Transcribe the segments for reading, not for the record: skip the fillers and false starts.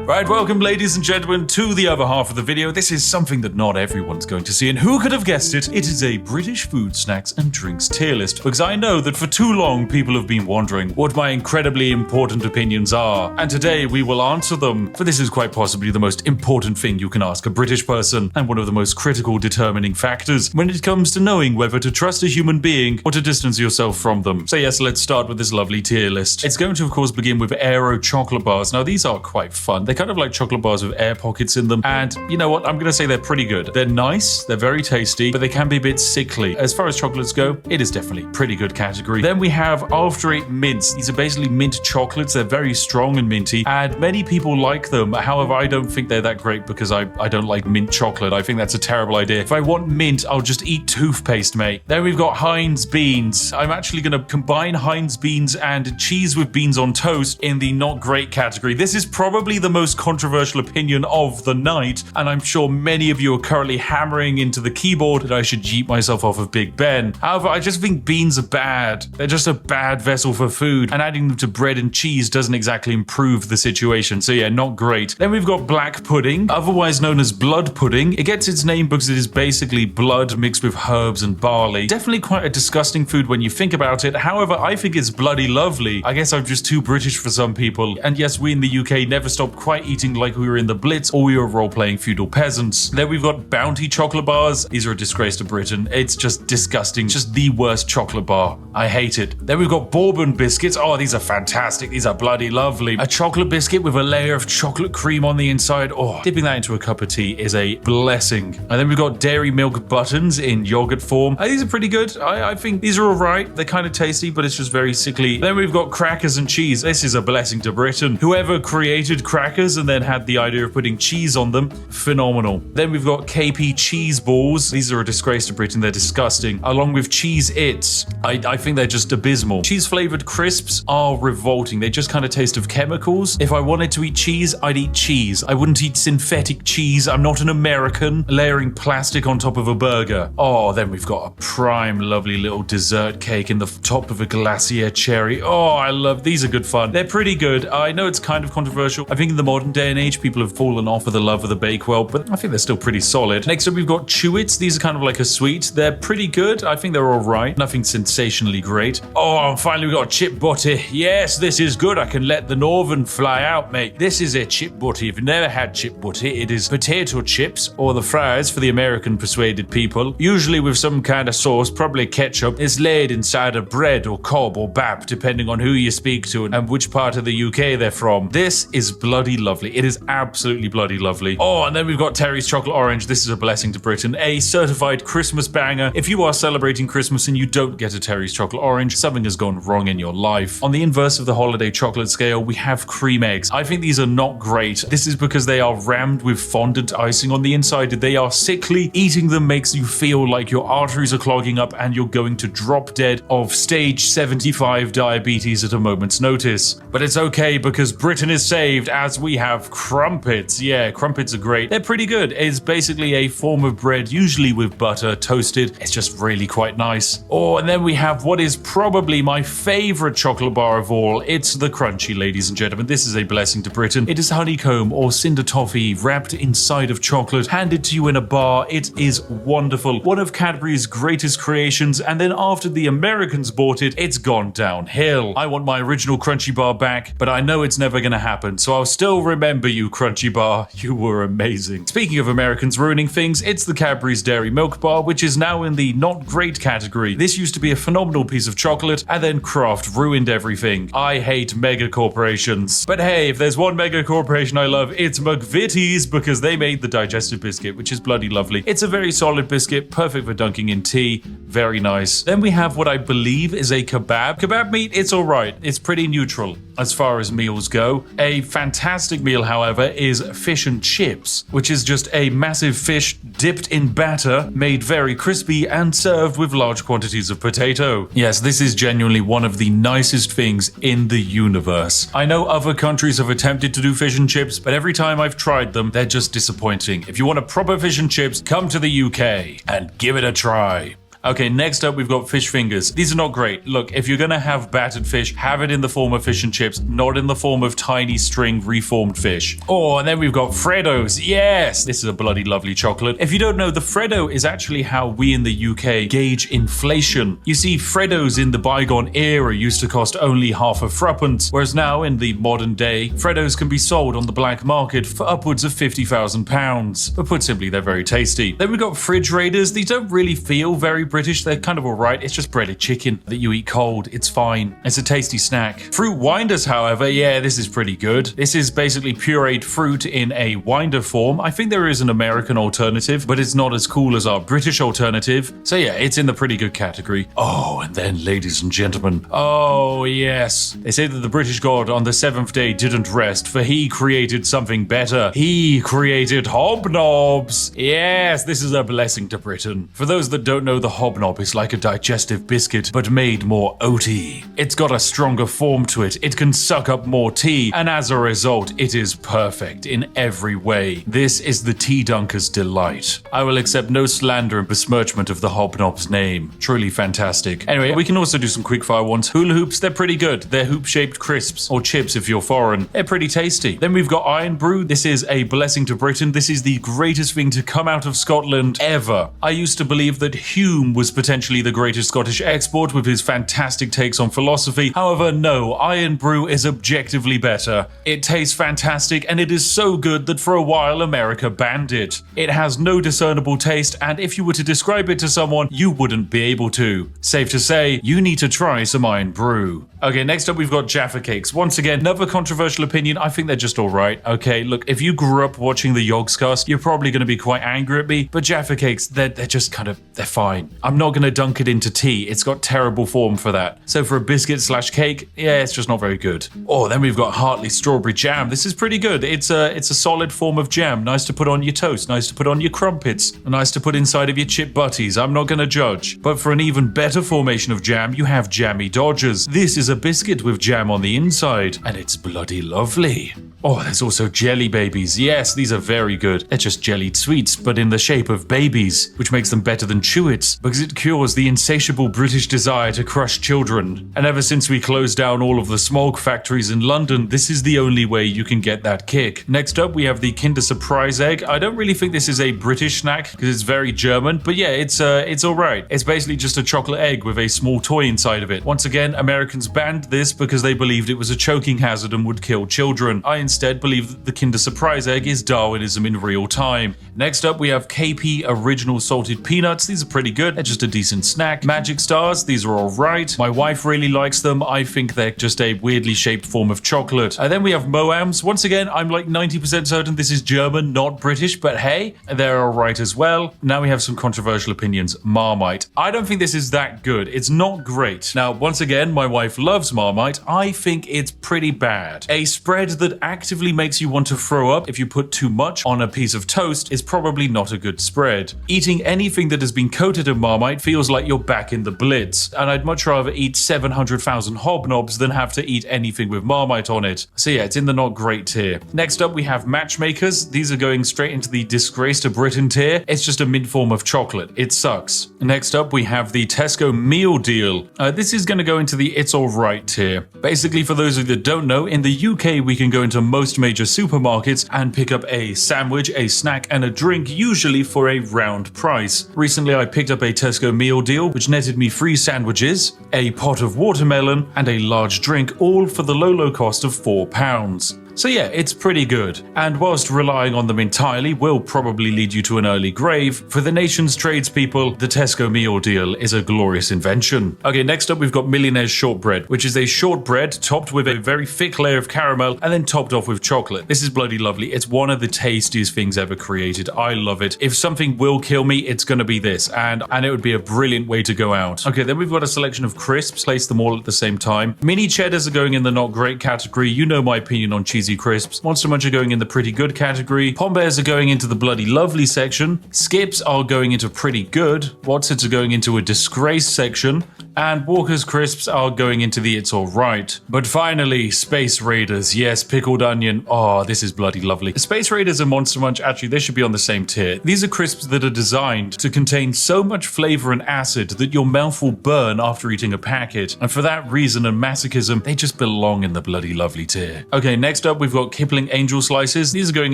Right, welcome ladies and gentlemen to the other half of the video. This is something that not everyone's going to see, and who could have guessed it? It is a British food, snacks and drinks tier list, because I know that for too long people have been wondering what my incredibly important opinions are, and today we will answer them, for this is quite possibly the most important thing you can ask a British person, and one of the most critical determining factors when it comes to knowing whether to trust a human being or to distance yourself from them. So yes, let's start with this lovely tier list. It's going to of course begin with Aero chocolate bars. Now these are quite fun. They're kind of like chocolate bars with air pockets in them, and you know what, I'm gonna say they're pretty good. They're nice, they're very tasty, but they can be a bit sickly. As far as chocolates go, it is definitely pretty good category. Then we have After Eight mints. These are basically mint chocolates. They're very strong and minty, and many people like them. However, I don't think they're that great because I don't like mint chocolate. I think that's a terrible idea. If I want mint, I'll just eat toothpaste, mate. Then we've got Heinz beans. I'm actually gonna combine Heinz beans and cheese with beans on toast in the not great category. This is probably the most controversial opinion of the night, and I'm sure many of you are currently hammering into the keyboard that I should yeet myself off of Big Ben. However, I just think beans are bad. They're just a bad vessel for food, and adding them to bread and cheese doesn't exactly improve the situation. So yeah, not great. Then we've got black pudding, otherwise known as blood pudding. It gets its name because it is basically blood mixed with herbs and barley. Definitely quite a disgusting food when you think about it. However, I think it's bloody lovely. I guess I'm just too British for some people. And yes, we in the UK never stopped quite eating like we were in the Blitz or we were role-playing feudal peasants. Then we've got Bounty chocolate bars. These are a disgrace to Britain. It's just disgusting. Just the worst chocolate bar. I hate it. Then we've got Bourbon biscuits. Oh, these are fantastic. These are bloody lovely. A chocolate biscuit with a layer of chocolate cream on the inside. Oh, dipping that into a cup of tea is a blessing. And then we've got Dairy Milk buttons in yogurt form. These are pretty good. I think these are all right. They're kind of tasty, but it's just very sickly. Then we've got crackers and cheese. This is a blessing to Britain. Whoever created crackers and then had the idea of putting cheese on them, phenomenal. Then we've got KP cheese balls. These are a disgrace to Britain. They're disgusting. Along with Cheez-Its. I think they're just abysmal. Cheese flavored crisps are revolting. They just kind of taste of chemicals. If I wanted to eat cheese, I'd eat cheese. I wouldn't eat synthetic cheese. I'm not an American layering plastic on top of a burger. Oh, then we've got a prime lovely little dessert cake in the top of a glacier cherry. Oh, I love these. Are good fun. They're pretty good. I know it's kind of controversial. I think in the modern day and age, people have fallen off of the love of the Bakewell, but I think they're still pretty solid. Next up, we've got Chew-Its. These are kind of like a sweet. They're pretty good. I think they're all right. Nothing sensationally great. Oh, and finally, we've got Chip Butty. Yes, this is good. I can let the Northern fly out, mate. This is a Chip Butty. If you've never had Chip Butty, it is potato chips or the fries for the American persuaded people, usually with some kind of sauce, probably ketchup. It's laid inside of bread or cob or bap, depending on who you speak to and which part of the UK they're from. This is bloody lovely. It is absolutely bloody lovely. Oh, and then we've got Terry's Chocolate Orange. This is a blessing to Britain. A certified Christmas banger. If you are celebrating Christmas and you don't get a Terry's Chocolate Orange, something has gone wrong in your life. On the inverse of the holiday chocolate scale, we have cream eggs. I think these are not great. This is because they are rammed with fondant icing on the inside. They are sickly. Eating them makes you feel like your arteries are clogging up and you're going to drop dead of stage 75 diabetes at a moment's notice. But it's okay because Britain is saved as we have crumpets. Yeah, crumpets are great. They're pretty good. It's basically a form of bread, usually with butter, toasted. It's just really quite nice. Oh, and then we have what is probably my favorite chocolate bar of all. It's the Crunchy, ladies and gentlemen. This is a blessing to Britain. It is honeycomb or cinder toffee wrapped inside of chocolate, handed to you in a bar. It is wonderful. One of Cadbury's greatest creations, and then after the Americans bought it, it's gone downhill. I want my original Crunchy bar back, but I know it's never gonna happen, so I'll still remember you, Crunchy bar. You were amazing. Speaking of Americans ruining things, it's the Cadbury's Dairy Milk Bar, which is now in the not great category. This used to be a phenomenal piece of chocolate, and then Kraft ruined everything. I hate mega corporations. But hey, if there's one mega corporation I love, it's McVitie's, because they made the digestive biscuit, which is bloody lovely. It's a very solid biscuit, perfect for dunking in tea. Very nice. Then we have what I believe is a kebab. Kebab meat, it's alright. It's pretty neutral as far as meals go. A fantastic meal, however, is fish and chips, which is just a massive fish dipped in batter, made very crispy and served with large quantities of potato. Yes, this is genuinely one of the nicest things in the universe. I know other countries have attempted to do fish and chips, but every time I've tried them, they're just disappointing. If you want a proper fish and chips, come to the UK and give it a try. Okay, next up we've got fish fingers. These are not great. Look, if you're gonna have battered fish, have it in the form of fish and chips, not in the form of tiny string reformed fish. Oh, and then we've got Freddos. Yes, this is a bloody lovely chocolate. If you don't know, the Freddo is actually how we in the UK gauge inflation. You see, Freddos in the bygone era used to cost only half a threepence, whereas now in the modern day, Freddos can be sold on the black market for upwards of £50,000. But put simply, they're very tasty. Then we've got Fridge Raiders. These don't really feel very British. They're kind of alright. It's just breaded chicken that you eat cold. It's fine. It's a tasty snack. Fruit Winders, however, yeah, this is pretty good. This is basically pureed fruit in a winder form. I think there is an American alternative, but it's not as cool as our British alternative. So yeah, it's in the pretty good category. Oh, and then, ladies and gentlemen, oh yes, they say that the British god on the seventh day didn't rest, for he created something better. He created hobnobs. Yes, this is a blessing to Britain. For those that don't know, the hobnob is like a digestive biscuit, but made more oaty. It's got a stronger form to it. It can suck up more tea, and as a result, it is perfect in every way. This is the tea dunker's delight. I will accept no slander and besmirchment of the hobnob's name. Truly fantastic. Anyway, we can also do some quickfire ones. Hula hoops, they're pretty good. They're hoop-shaped crisps, or chips if you're foreign. They're pretty tasty. Then we've got Iron Brew. This is a blessing to Britain. This is the greatest thing to come out of Scotland ever. I used to believe that Hume was potentially the greatest Scottish export with his fantastic takes on philosophy. However, no, Iron Brew is objectively better. It tastes fantastic, and it is so good that for a while America banned it. It has no discernible taste, and if you were to describe it to someone, you wouldn't be able to. Safe to say, you need to try some Iron Brew. Okay, next up we've got Jaffa Cakes. Once again, another controversial opinion. I think they're just alright. Okay, look, if you grew up watching the Yogscast, you're probably going to be quite angry at me, but Jaffa Cakes, they're just kind of, they're fine. I'm not going to dunk it into tea. It's got terrible form for that. So for a biscuit slash cake, yeah, it's just not very good. Oh, then we've got Hartley Strawberry Jam. This is pretty good. It's a solid form of jam. Nice to put on your toast. Nice to put on your crumpets. Nice to put inside of your chip butties. I'm not going to judge. But for an even better formation of jam, you have Jammy Dodgers. This is a biscuit with jam on the inside, and it's bloody lovely. Oh, there's also Jelly Babies. Yes, these are very good. They're just jellied sweets, but in the shape of babies, which makes them better than Chewits, because it cures the insatiable British desire to crush children. And ever since we closed down all of the smog factories in London, this is the only way you can get that kick. Next up, we have the Kinder Surprise Egg. I don't really think this is a British snack, because it's very German, but yeah, it's alright. It's basically just a chocolate egg with a small toy inside of it. Once again, Americans banned this because they believed it was a choking hazard and would kill children. I instead believe that the Kinder Surprise Egg is Darwinism in real time. Next up, we have KP Original Salted Peanuts. These are pretty good. They're just a decent snack. Magic Stars, these are alright. My wife really likes them. I think they're just a weirdly shaped form of chocolate. And then we have Moams. Once again, I'm like 90% certain this is German, not British, but hey, they're alright as well. Now we have some controversial opinions. Marmite. I don't think this is that good. It's not great. Now, once again, my wife loves Marmite. I think it's pretty bad. A spread that actively makes you want to throw up if you put too much on a piece of toast is probably not a good spread. Eating anything that has been coated in Marmite feels like you're back in the Blitz, and I'd much rather eat 700,000 hobnobs than have to eat anything with Marmite on it. So yeah, it's in the not great tier. Next up, we have Matchmakers. These are going straight into the disgrace to Britain tier. It's just a mint form of chocolate. It sucks. Next up, we have the Tesco Meal Deal. This is going to go into the it's alright tier. Basically, for those of you that don't know, in the UK, we can go into most major supermarkets and pick up a sandwich, a snack, and a drink, usually for a round price. Recently, I picked up a Tesco Meal Deal, which netted me 3 sandwiches, a pot of watermelon, and a large drink, all for the low cost of £4. So yeah, it's pretty good. And whilst relying on them entirely will probably lead you to an early grave, for the nation's tradespeople, the Tesco Meal Deal is a glorious invention. Okay, next up we've got Millionaire's Shortbread, which is a shortbread topped with a very thick layer of caramel and then topped off with chocolate. This is bloody lovely. It's one of the tastiest things ever created. I love it. If something will kill me, it's gonna be this, and it would be a brilliant way to go out. Okay, then we've got a selection of crisps, place them all at the same time. Mini cheddars are going in the not great category. You know my opinion on cheesy crisps. Monster Munch are going in the pretty good category. Pom Bears are going into the bloody lovely section. Skips are going into pretty good. Wotsits are going into a disgrace section. And Walker's crisps are going into the It's Alright. But finally, Space Raiders. Yes, pickled onion. Oh, this is bloody lovely. Space Raiders and Monster Munch, actually, they should be on the same tier. These are crisps that are designed to contain so much flavor and acid that your mouth will burn after eating a packet. And for that reason and masochism, they just belong in the bloody lovely tier. Okay, next up, we've got Kipling Angel Slices. These are going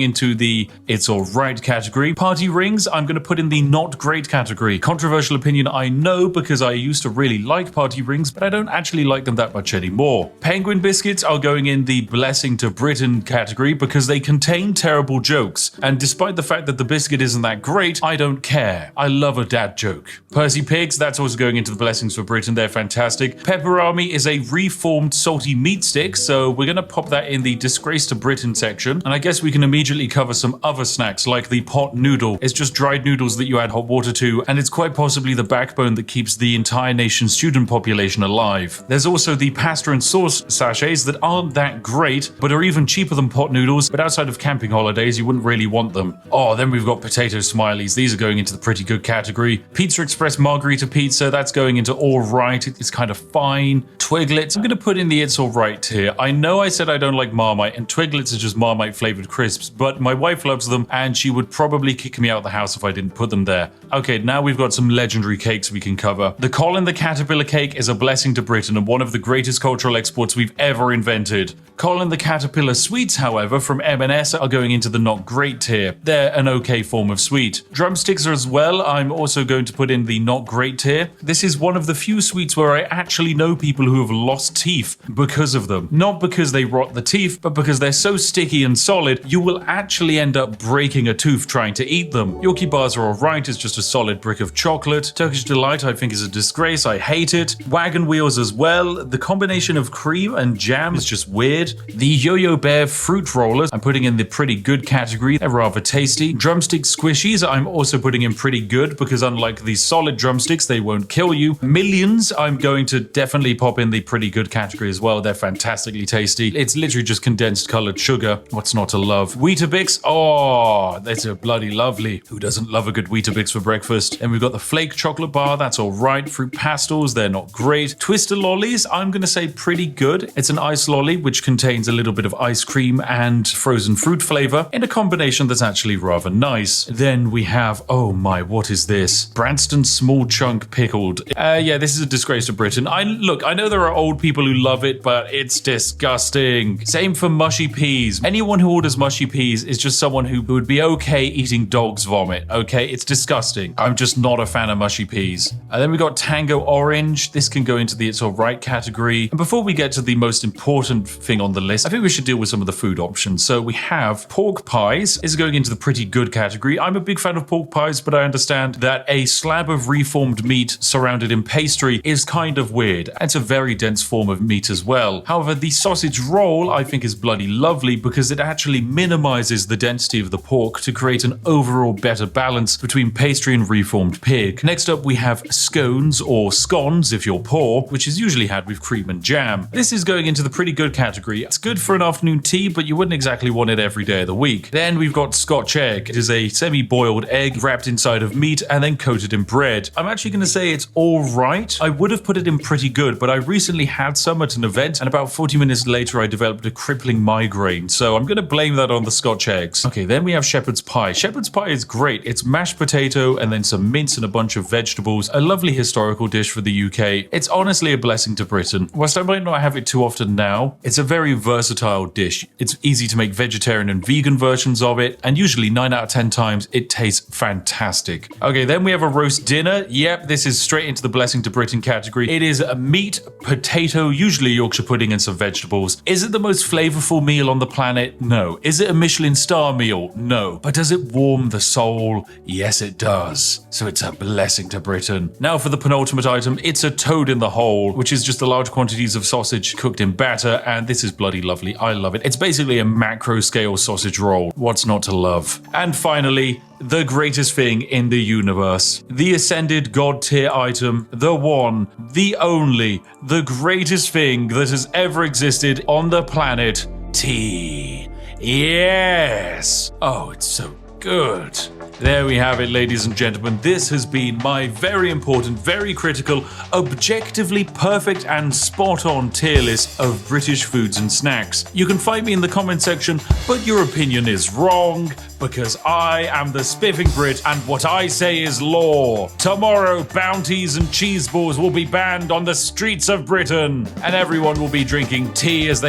into the It's Alright category. Party Rings, I'm going to put in the Not Great category. Controversial opinion, I know, because I used to really like Party Rings, but I don't actually like them that much anymore. Penguin Biscuits are going in the Blessing to Britain category because they contain terrible jokes. And despite the fact that the biscuit isn't that great, I don't care. I love a dad joke. Percy Pigs, that's also going into the Blessings for Britain. They're fantastic. Pepperami is a reformed salty meat stick, so we're going to pop that in the Disgrace to Britain section. And I guess we can immediately cover some other snacks like the pot noodle. It's just dried noodles that you add hot water to, and it's quite possibly the backbone that keeps the entire nation's student population alive. There's also the pasta and sauce sachets that aren't that great, but are even cheaper than pot noodles, but outside of camping holidays, you wouldn't really want them. Oh, then we've got potato smileys. These are going into the pretty good category. Pizza Express Margarita Pizza, that's going into alright. It's kind of fine. Twiglets, I'm going to put in the It's Alright tier. I know I said I don't like Marmite, and Twiglets are just Marmite flavored crisps, but my wife loves them, and she would probably kick me out of the house if I didn't put them there. Okay, now we've got some legendary cakes we can cover. The Colin the Caterpillar cake is a blessing to Britain and one of the greatest cultural exports we've ever invented. Colin the Caterpillar sweets, however, from M&S are going into the not great tier. They're an okay form of sweet. Drumsticks as well, I'm also going to put in the not great tier. This is one of the few sweets where I actually know people who have lost teeth because of them. Not because they rot the teeth, but because they're so sticky and solid, you will actually end up breaking a tooth trying to eat them. Yorkie bars are alright, it's just a solid brick of chocolate. Turkish Delight I think is a disgrace, I hate it. Wagon Wheels as well. The combination of cream and jam is just weird. The Yo-Yo Bear fruit rollers I'm putting in the pretty good category. They're rather tasty. Drumstick squishies I'm also putting in pretty good because unlike the solid drumsticks, they won't kill you. Millions I'm going to definitely pop in the pretty good category as well. They're fantastically tasty. It's literally just condensed colored sugar. What's not to love? Weetabix, oh, that's a bloody lovely. Who doesn't love a good Weetabix for breakfast? And we've got the flake chocolate bar, that's all right. Fruit pastels, they're not great. Twister lollies, I'm going to say pretty good. It's an ice lolly which contains a little bit of ice cream and frozen fruit flavor in a combination that's actually rather nice. Then we have, oh my, what is this? Branston small chunk pickled. Yeah, this is a disgrace to Britain. I know there are old people who love it, but it's disgusting. Same for mushy peas. Anyone who orders mushy peas is just someone who would be okay eating dog's vomit, okay? It's disgusting. I'm just not a fan of mushy peas. And then we got Tango Orange. This can go into the It's Alright category. And before we get to the most important thing on the list, I think we should deal with some of the food options. So we have pork pies is going into the pretty good category. I'm a big fan of pork pies, but I understand that a slab of reformed meat surrounded in pastry is kind of weird. It's a very dense form of meat as well. However, the sausage roll I think is bloody lovely because it actually minimizes the density of the pork to create an overall better balance between pastry and reformed pig. Next up we have scones or scones if you're poor, which is usually had with cream and jam. This is going into the pretty good category. It's good for an afternoon tea, but you wouldn't exactly want it every day of the week. Then we've got Scotch egg. It is a semi-boiled egg wrapped inside of meat and then coated in bread. I'm actually going to say it's all right. I would have put it in pretty good, but I recently had some at an event and about 40 minutes later I developed a crippling migraine, so I'm going to blame that on the Scotch eggs. Okay, then we have shepherd's pie. Shepherd's pie is great. It's mashed potato and then some mince and a bunch of vegetables. A lovely historical dish for the UK. It's honestly a blessing to Britain. Whilst I might not have it too often now, it's a very versatile dish. It's easy to make vegetarian and vegan versions of it, and usually 9 out of 10 times it tastes fantastic. Okay, then we have a roast dinner. Yep, this is straight into the blessing to Britain category. It is a meat, potato, usually Yorkshire pudding and some vegetables. Is it the most flavorful meal on the planet? No. Is it a Michelin star meal? No. But does it warm the soul? Yes, it does. So it's a blessing to Britain. Now for the penultimate item, it's a toad in the hole, which is just the large quantities of sausage cooked in batter, and this is bloody lovely. I love it. It's basically a macro scale sausage roll. What's not to love? And finally, the greatest thing in the universe. The ascended god tier item. The one, the only, the greatest thing that has ever existed on the planet. Tea. Yes! Oh, it's so Good. There we have it, ladies and gentlemen. This has been my very important, very critical, objectively perfect and spot-on tier list of British foods and snacks. You can find me in the comment section, but your opinion is wrong, because I am the spiffing Brit and what I say is law. Tomorrow, bounties and cheese balls will be banned on the streets of Britain, and everyone will be drinking tea as they